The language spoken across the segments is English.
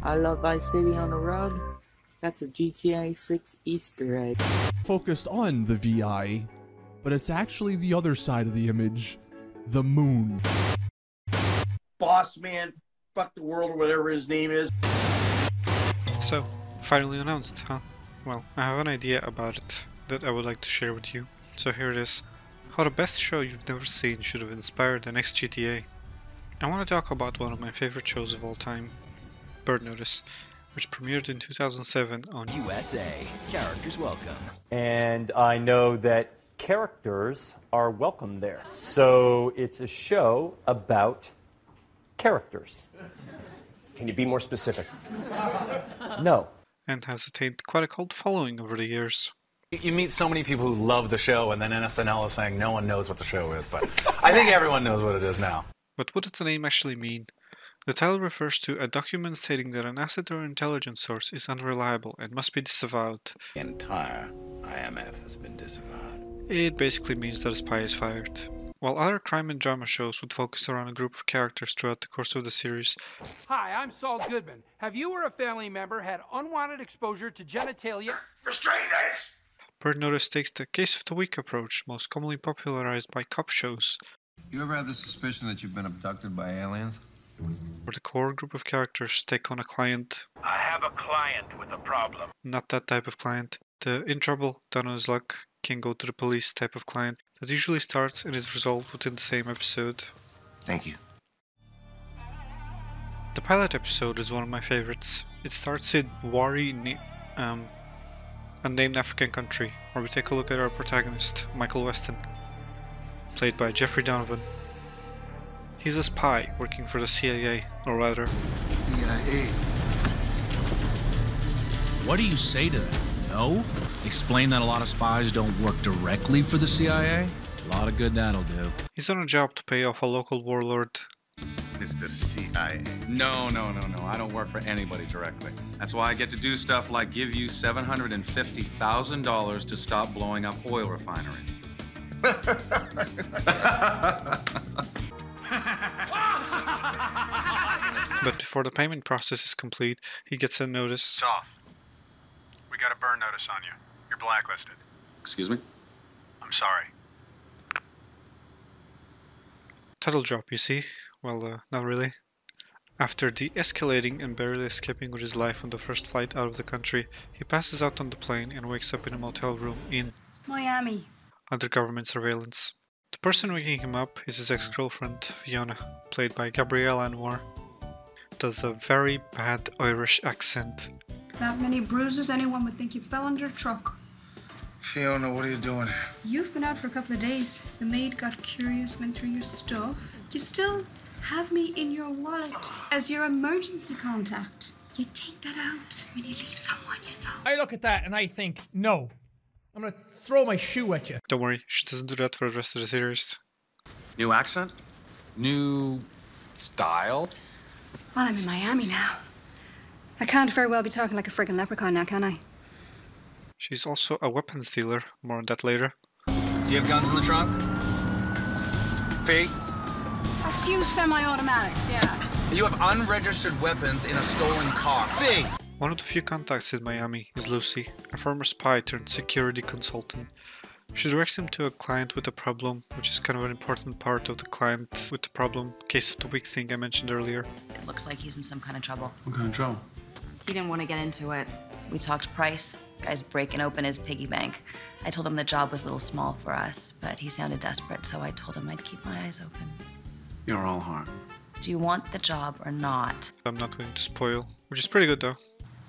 I love Vice City on the rug. That's a GTA 6 Easter egg. Focused on the VI, but it's actually the other side of the image, the moon. Boss man, fuck the world, or whatever his name is. So, finally announced, huh? Well, I have an idea about it that I would like to share with you. So here it is. How the best show you've never seen should have inspired the next GTA. I want to talk about one of my favorite shows of all time, Bird Notice, which premiered in 2007 on USA. Characters welcome. And I know that characters are welcome there. So it's a show about characters. Can you be more specific? No. and has attained quite a cult following over the years. You meet so many people who love the show, and then SNL is saying no one knows what the show is, but I think everyone knows what it is now. But what does the name actually mean? The title refers to a document stating that an asset or intelligence source is unreliable and must be disavowed. The entire IMF has been disavowed. It basically means that a spy is fired. While other crime and drama shows would focus around a group of characters throughout the course of the series. Hi, I'm Saul Goodman. Have you or a family member had unwanted exposure to genitalia? Restrain this! Bird Notice takes the case of the week approach, most commonly popularized by cop shows. You ever had the suspicion that you've been abducted by aliens? Where the core group of characters take on a client. I have a client with a problem. Not that type of client. The in trouble, down on his luck, can go to the police type of client that usually starts and is resolved within the same episode. Thank you. The pilot episode is one of my favorites. It starts in Wari, unnamed African country, where we take a look at our protagonist, Michael Weston, played by Jeffrey Donovan. He's a spy working for the CIA, or rather... CIA. What do you say to that? No? Explain that a lot of spies don't work directly for the CIA? A lot of good that'll do. He's on a job to pay off a local warlord. Mr. CIA. No, I don't work for anybody directly. That's why I get to do stuff like give you $750,000 to stop blowing up oil refineries. But before the payment process is complete, he gets a notice. Saul, we got a burn notice on you. You're blacklisted. Excuse me? I'm sorry. Title drop, you see? Well, not really. After de-escalating and barely escaping with his life on the first flight out of the country, he passes out on the plane and wakes up in a motel room in Miami, under government surveillance. The person waking him up is his ex-girlfriend, Fiona, played by Gabrielle Anwar. Does a very bad Irish accent. not many bruises anyone would think you fell under a truck. Fiona, what are you doing here? You've been out for a couple of days. The maid got curious, went through your stuff. You still have me in your wallet as your emergency contact. You take that out when you leave someone you know. I look at that and I think, no. I'm gonna throw my shoe at you. Don't worry, she doesn't do that for the rest of the series. New accent? New style? Well, I'm in Miami now. I can't very well be talking like a friggin' leprechaun now, can I? She's also a weapons dealer, more on that later. Do you have guns in the trunk? Fee? A few semi-automatics, yeah. You have unregistered weapons in a stolen car. Fee! One of the few contacts in Miami is Lucy, a former spy turned security consultant. She directs him to a client with a problem, which is kind of an important part of the client with the problem case of the week thing I mentioned earlier. It looks like he's in some kind of trouble. What kind of trouble? He didn't want to get into it. We talked price. Guy's breaking open his piggy bank. I told him the job was a little small for us, but he sounded desperate, so I told him I'd keep my eyes open. You're all heart. Do you want the job or not? I'm not going to spoil, which is pretty good though.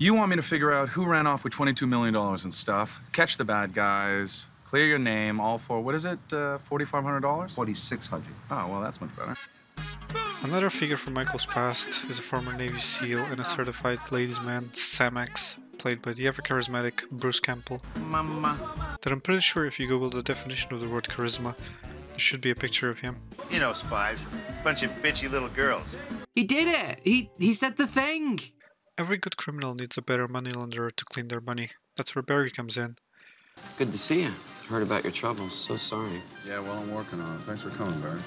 You want me to figure out who ran off with $22 million and stuff, catch the bad guys, clear your name, all for, what is it, $4,500? $4,600. Oh, well, that's much better. Another figure from Michael's past is a former Navy SEAL and a certified ladies' man, Sam X, played by the ever-charismatic Bruce Campbell. Mama. That I'm pretty sure if you Google the definition of the word charisma, there should be a picture of him. You know spies. Bunch of bitchy little girls. He did it! He said the thing! Every good criminal needs a better money launderer to clean their money. That's where Barry comes in. Good to see you. Heard about your troubles. So sorry. Yeah, well, I'm working on it. Thanks for coming, Barry.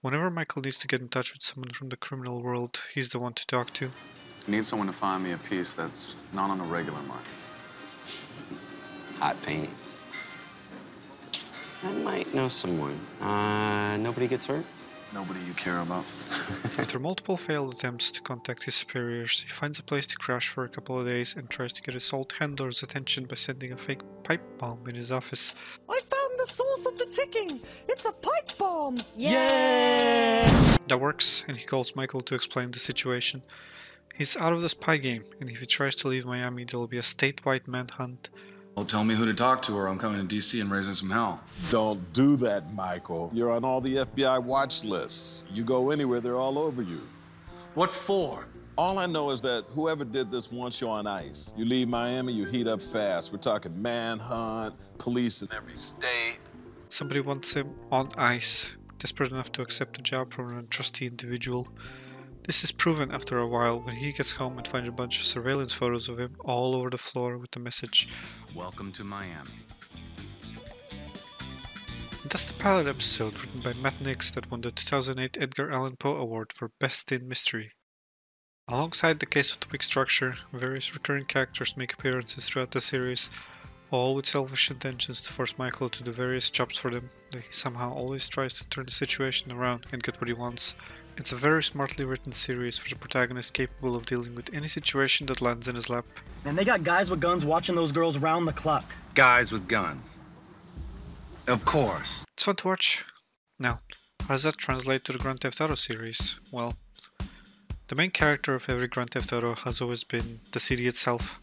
Whenever Michael needs to get in touch with someone from the criminal world, he's the one to talk to. I need someone to find me a piece that's not on the regular market. Hot paintings. I might know someone. Nobody gets hurt? Nobody you care about. After multiple failed attempts to contact his superiors, he finds a place to crash for a couple of days and tries to get his old handler's attention by sending a fake pipe bomb in his office. I found the source of the ticking! It's a pipe bomb! That works, and he calls Michael to explain the situation. He's out of the spy game, and if he tries to leave Miami, there will be a statewide manhunt. Well, tell me who to talk to, or I'm coming to DC and raising some hell. Don't do that, Michael. You're on all the FBI watch lists. You go anywhere, they're all over you. What for? All I know is that whoever did this wants you on ice. You leave Miami, you heat up fast. We're talking manhunt, police in every state. Somebody wants him on ice, desperate enough to accept a job from an untrusty individual. This is proven after a while when he gets home and finds a bunch of surveillance photos of him all over the floor with the message, "Welcome to Miami." And that's the pilot episode written by Matt Nix that won the 2008 Edgar Allan Poe Award for Best in Mystery. Alongside the Case of the Week structure, various recurring characters make appearances throughout the series, all with selfish intentions to force Michael to do various jobs for them, that he somehow always tries to turn the situation around and get what he wants. It's a very smartly written series for the protagonist capable of dealing with any situation that lands in his lap. And they got guys with guns watching those girls round the clock. Guys with guns. Of course. It's fun to watch. Now, how does that translate to the Grand Theft Auto series? Well, the main character of every Grand Theft Auto has always been the city itself.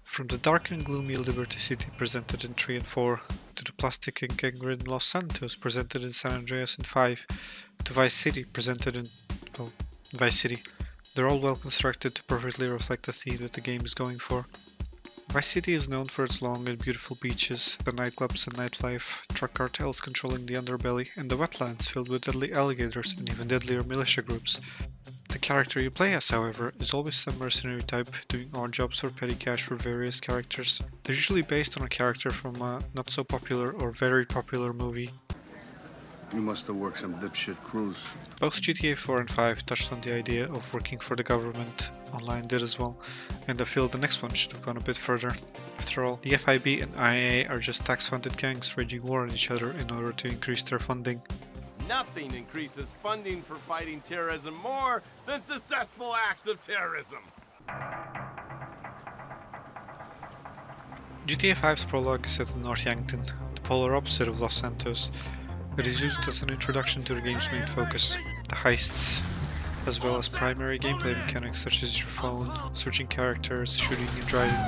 From the dark and gloomy Liberty City presented in 3 and 4, to the plastic and gang-ridden Los Santos presented in San Andreas in 5, to Vice City presented in, well, Vice City. They're all well constructed to perfectly reflect the theme that the game is going for. Vice City is known for its long and beautiful beaches, the nightclubs and nightlife, drug cartels controlling the underbelly, and the wetlands filled with deadly alligators and even deadlier militia groups. The character you play as, however, is always some mercenary type, doing odd jobs for petty cash for various characters. They're usually based on a character from a not so popular or very popular movie. You must have worked some dipshit cruise. Both GTA 4 and 5 touched on the idea of working for the government. Online did as well, and I feel the next one should have gone a bit further. After all, the FIB and IA are just tax-funded gangs waging war on each other in order to increase their funding. Nothing increases funding for fighting terrorism more than successful acts of terrorism. GTA 5's Prologue is set in North Yankton, the polar opposite of Los Santos. It is used as an introduction to the game's main focus, the heists, as well as primary gameplay mechanics such as your phone, searching characters, shooting and driving.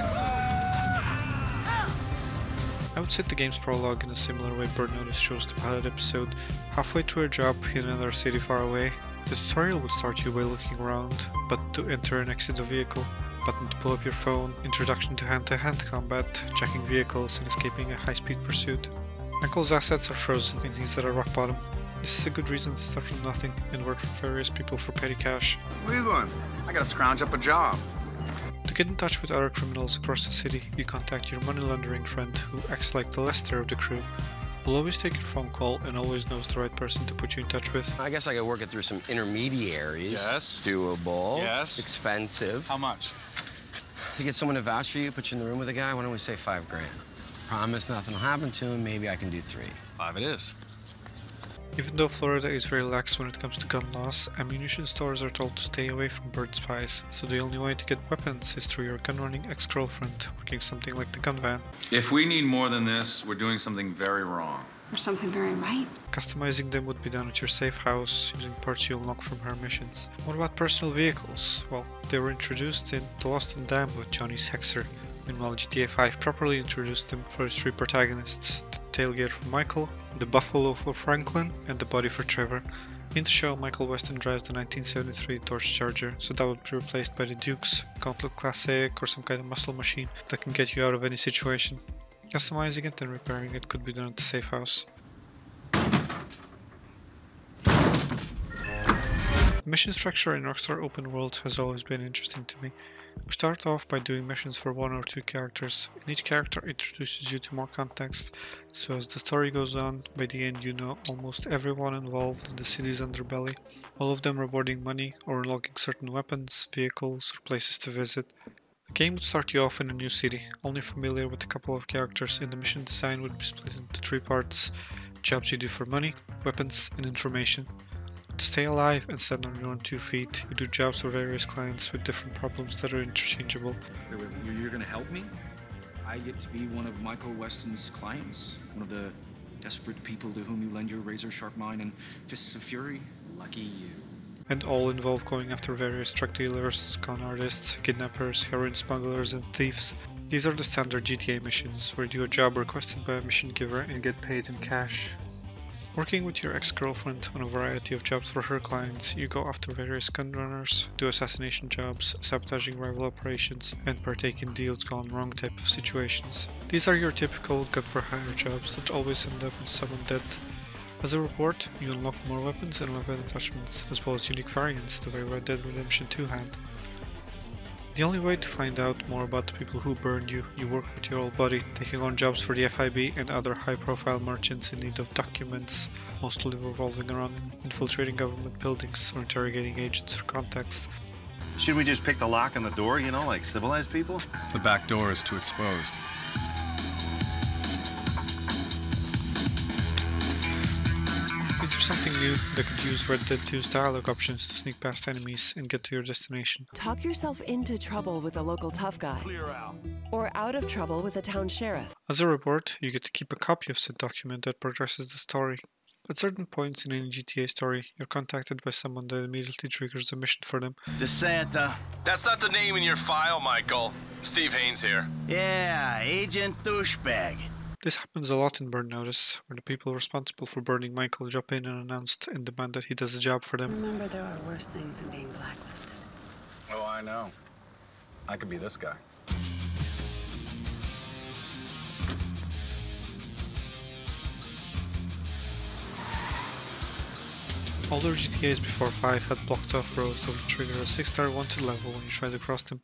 I would set the game's prologue in a similar way Bird Notice shows the pilot episode, halfway through a job in another city far away. The tutorial would start you by looking around, button to enter and exit a vehicle, button to pull up your phone, introduction to hand-to-hand combat, jacking vehicles and escaping a high-speed pursuit. Michael's assets are frozen and he's at a rock bottom. This is a good reason to start from nothing and work for various people for petty cash. Where are you going? I gotta scrounge up a job. To get in touch with other criminals across the city, you contact your money laundering friend who acts like the Lester of the crew. Will always take your phone call and always knows the right person to put you in touch with. I guess I could work it through some intermediaries. Yes. Doable. Yes. Expensive. How much? To get someone to vouch for you, put you in the room with a guy, why don't we say $5 grand? Promise nothing will happen to him, maybe I can do 3. 5 it is. Even though Florida is very lax when it comes to gun laws, ammunition stores are told to stay away from bird spies, so the only way to get weapons is through your gun-running ex-girlfriend, working something like the gun van. If we need more than this, we're doing something very wrong. Or something very right. Customizing them would be done at your safe house, using parts you unlock from her missions. What about personal vehicles? Well, they were introduced in The Lost and Damned with Johnny's Hexer. Meanwhile, GTA 5 properly introduced them for its 3 protagonists, the tailgate for Michael, the Buffalo for Franklin, and the body for Trevor. In the show, Michael Weston drives the 1973 Dodge Charger, so that would be replaced by the Dukes, Gauntlet Classic, or some kind of muscle machine that can get you out of any situation. Customizing it and repairing it could be done at the safe house. The mission structure in Rockstar open worlds has always been interesting to me. We start off by doing missions for 1 or 2 characters, and each character introduces you to more context, so as the story goes on, by the end you know almost everyone involved in the city's underbelly, all of them rewarding money or unlocking certain weapons, vehicles, or places to visit. The game would start you off in a new city, only familiar with a couple of characters, and the mission design would be split into 3 parts: jobs you do for money, weapons, and information. To stay alive and stand on your own 2 feet, you do jobs for various clients with different problems that are interchangeable. Wait, you're gonna help me? I get to be one of Michael Weston's clients? One of the desperate people to whom you lend your razor-sharp mind and fists of fury? Lucky you. And all involve going after various drug dealers, con artists, kidnappers, heroin smugglers, and thieves. These are the standard GTA missions, where you do a job requested by a mission giver and get paid in cash. Working with your ex-girlfriend on a variety of jobs for her clients, you go after various gun runners, do assassination jobs, sabotaging rival operations, and partake in deals gone wrong type of situations. These are your typical gun-for-hire jobs that always end up in someone dead. As a reward, you unlock more weapons and weapon attachments, as well as unique variants the way Red Dead Redemption 2 had. The only way to find out more about the people who burned you, you work with your old buddy, taking on jobs for the FIB and other high-profile merchants in need of documents, mostly revolving around infiltrating government buildings or interrogating agents or contacts. Should we just pick the lock on the door, you know, like civilized people? The back door is too exposed. Is there something new that could use Red Dead 2's dialogue options to sneak past enemies and get to your destination? Talk yourself into trouble with a local tough guy. Clear out. Or out of trouble with a town sheriff. As a reward, you get to keep a copy of said document that progresses the story. At certain points in any GTA story, you're contacted by someone that immediately triggers a mission for them. DeSanta. That's not the name in your file, Michael. Steve Haynes here. Yeah, Agent Douchebag. This happens a lot in Burn Notice, where the people responsible for burning Michael drop in unannounced and demand that he does a job for them. Remember, there are worse things than being blacklisted. Oh, I know. I could be this guy. Older GTAs before 5 had blocked off roads that would trigger a 6-star wanted level when you tried to cross them,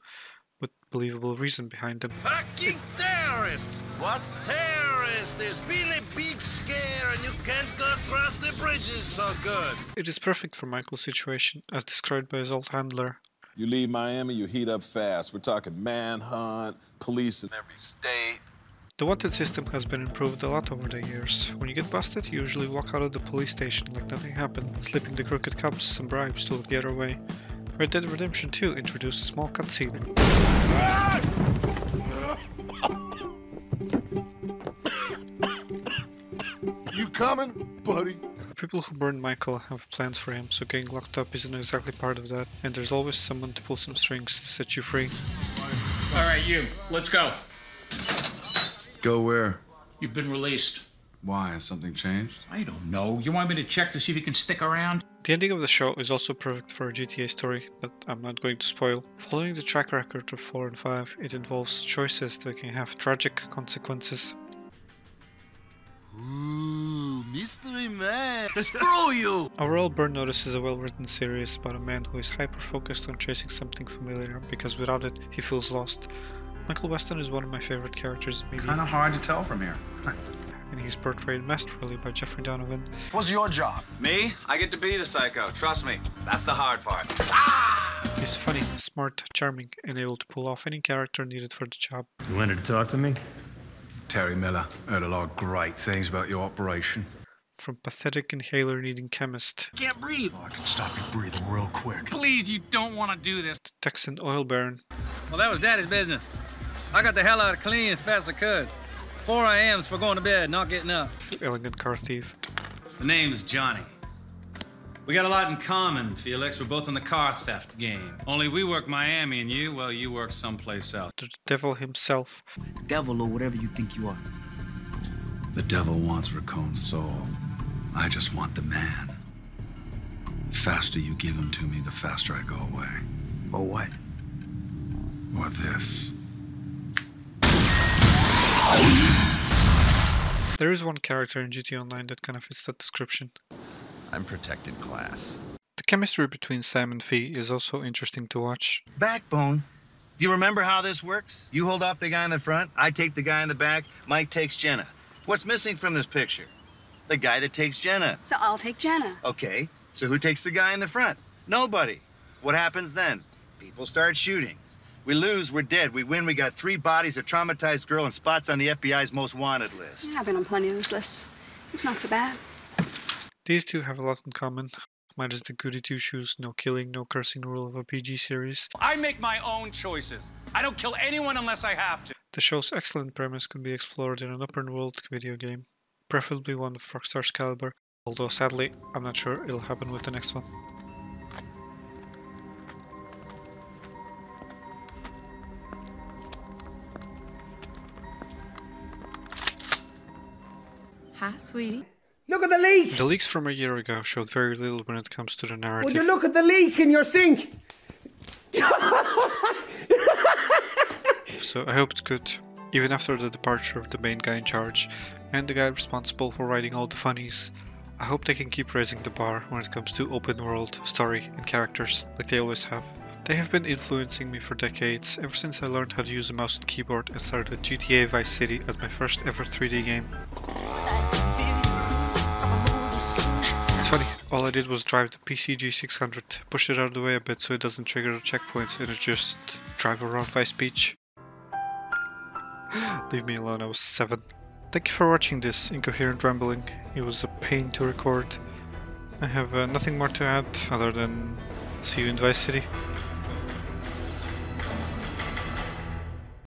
with believable reason behind them. Fucking terrorists! What terrorists? There's been a big scare and you can't go across the bridges so good. It is perfect for Michael's situation, as described by his old handler. You leave Miami, you heat up fast. We're talking manhunt, police in every state. The wanted system has been improved a lot over the years. When you get busted, you usually walk out of the police station like nothing happened, slipping the crooked cops some bribes to look the other way. Red Dead Redemption 2 introduced a small cutscene. You coming, buddy? People who burned Michael have plans for him, so getting locked up isn't exactly part of that, and there's always someone to pull some strings to set you free. Alright, you. Let's go. Go where? You've been released. Why? Has something changed? I don't know. You want me to check to see if you can stick around? The ending of the show is also perfect for a GTA story that I'm not going to spoil. Following the track record of 4 and 5, it involves choices that can have tragic consequences. Ooh, mystery man. Screw you! Overall, Burn Notice is a well-written series about a man who is hyper-focused on chasing something familiar because without it, he feels lost. Michael Weston is one of my favorite characters in media. Kind of hard to tell from here. And he's portrayed masterfully by Jeffrey Donovan. What's your job? Me? I get to be the psycho. Trust me. That's the hard part. He's funny, smart, charming, and able to pull off any character needed for the job. You wanted to talk to me? Terry Miller. Heard a lot of great things about your operation. From pathetic inhaler-needing chemist. Can't breathe. Oh, I can stop you breathing real quick. Please, you don't want to do this. To Texan oil baron. Well, that was Daddy's business. I got the hell out of clean as fast as I could. 4 a.m.'s for going to bed, not getting up. To elegant car thief. The name's Johnny. We got a lot in common, Felix. We're both in the car theft game. Only we work Miami and you, well, you work someplace else. To the devil himself. Devil or whatever you think you are. The devil wants Racon's soul. I just want the man. The faster you give him to me, the faster I go away. Or what? Or this. There is one character in GTA Online that kind of fits that description. I'm protected class. The chemistry between Sam and Fee is also interesting to watch. Backbone. Do you remember how this works? You hold off the guy in the front, I take the guy in the back, Mike takes Jenna. What's missing from this picture? The guy that takes Jenna. So I'll take Jenna. Okay, so who takes the guy in the front? Nobody. What happens then? People start shooting. We lose, we're dead. We win, we got 3 bodies, a traumatized girl, and spots on the FBI's most wanted list. Yeah, I've been on plenty of those lists. It's not so bad. These two have a lot in common. Minus the goody two-shoes, no killing, no cursing rule of a PG series. I make my own choices. I don't kill anyone unless I have to. The show's excellent premise could be explored in an open-world video game, preferably one of Rockstar's caliber, although sadly, I'm not sure it'll happen with the next one. Hi, sweetie. Look at the leak! The leaks from a year ago showed very little when it comes to the narrative. Would you look at the leak in your sink? So I hope it's good, even after the departure of the main guy in charge, and the guy responsible for writing all the funnies. I hope they can keep raising the bar when it comes to open world, story, and characters, like they always have. They have been influencing me for decades, ever since I learned how to use a mouse and keyboard and started GTA Vice City as my first ever 3D game. It's funny, all I did was drive the PCG 600, push it out of the way a bit so it doesn't trigger the checkpoints and it just drive around Vice Beach. Leave me alone, I was 7. Thank you for watching this incoherent rambling. It was a pain to record. I have nothing more to add other than see you in Vice City.